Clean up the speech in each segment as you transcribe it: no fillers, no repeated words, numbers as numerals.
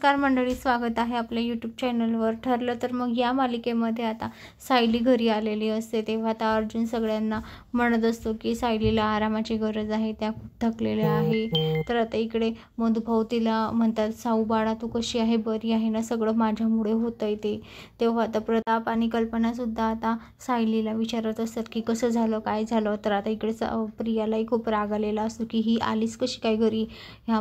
नमस्कार मंडळी, स्वागत आहे आपल्या यूट्यूब चॅनलवर। ठरलं तर मग या मालिकेमध्ये आता सायली घरी आलेली असते, तेव्हा आता अर्जुन सगळ्यांना म्हणत असतो की सायलीला आरामाची गरज आहे, त्या खूप थकलेल्या आहे। तर आता इकडे मधुभाऊ तिला म्हणतात, साऊ बाळा तू कशी आहे, बरी आहे ना, सगळं माझ्यामुळे होतंय ते। तेव्हा आता प्रताप आणि कल्पनासुद्धा आता सायलीला विचारत असतात की कसं झालं, काय झालं। तर आता इकडे प्रियालाही खूप राग आलेला असतो की ही आलीच कशी काय घरी, हा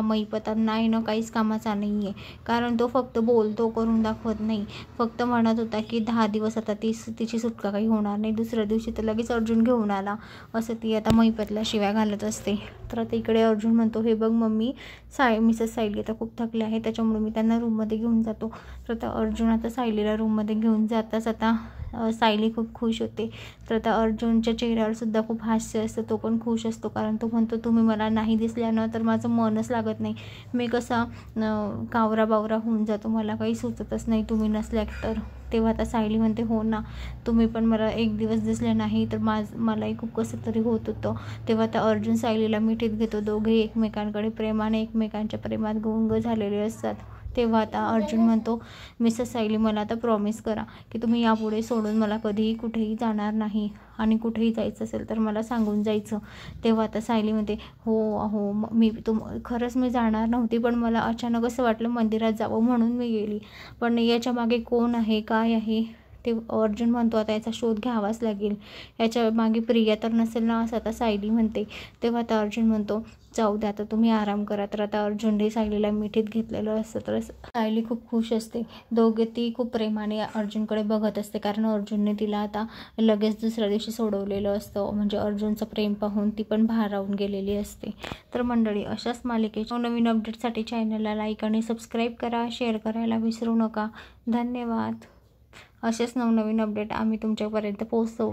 मैपत नाही ना, काहीच कामाचा नाही आहे। कारण तो फक्त बोलतो, करून दाखवत नाही। फक्त म्हणत होता की 10 दिवस आता तिची सुटका काही होणार नाही, दुसऱ्या दिवशी तर लगेच अर्जुन घेऊन आला, असं ती आता मैपतला शिव्या घालत असते। तर आता इकडे अर्जुन म्हणतो, हे बघ मम्मी, मिसेस सायली आता खूप थकले आहे, त्याच्यामुळे मी त्यांना रूममध्ये घेऊन जातो। तर आता अर्जुन आता सायलीला रूममध्ये घेऊन जाताच आता सायली खूप खुश होते। तर आता अर्जुनच्या चेहऱ्यावर सुद्धा खूप हास्य असतं, तो पण खुश असतो। कारण तो म्हणतो, तुम्ही मला नाही दिसल्यानं तर माझं मनच लागत नाही, मी कसा कावरा बावरा होऊन जातो, मला काही सुचतच नाही तुम्ही नसल्या तर। तेव्हा आता सायली म्हणते, हो ना, तुम्ही पण मला एक दिवस दिसले नाही तर मलाही खूप कसं तरी होत होतं। तेव्हा आता अर्जुन सायलीला मिठीत घेतो, दोघे एकमेकांकडे प्रेमाने एकमेकांच्या प्रेमात गुंग झालेले असतात। तेव्हा आता अर्जुन म्हणतो, मिसेस सायली मला आता प्रॉमिस करा की तुम्ही यापुढे सोडून मला कधीही कुठेही जाणार नाही, आणि कुठेही जायचं असेल तर मला सांगून जायचं। तेव्हा आता सायली म्हणते, हो खरंच मी जाणार नव्हती, पण मला अचानक असं वाटलं मंदिरात जावं म्हणून मी गेली, पण याच्या मागे कोण आहे, काय आहे ते अर्जुन म्हणतो, आता याचा शोध घ्यावाच लागेल, याच्या मागे प्रिया तर नसेल ना, असं आता सायली म्हणते। तेव्हा आता अर्जुन म्हणतो, जाऊ द्या आता तुम्ही आराम करा। तर आता अर्जुनने सायलीला मिठीत घेतलेलं असतं, तर सायली खूप खुश असते। ती खूप प्रेमाने अर्जुनकडे बघत असते, कारण अर्जुनने तिला आता लगेच दुसऱ्या दिवशी सोडवलेलं असतं, म्हणजे अर्जुनचं प्रेम पाहून ती पण भारावून गेलेली असते। तर मंडळी, अशाच मालिकेच्या नवीन अपडेटसाठी चॅनलला लाईक आणि सबस्क्राईब करा, शेअर करायला विसरू नका। धन्यवाद। असेच नवनवीन अपडेट आम्ही तुमच्यापर्यंत पोहोचवू।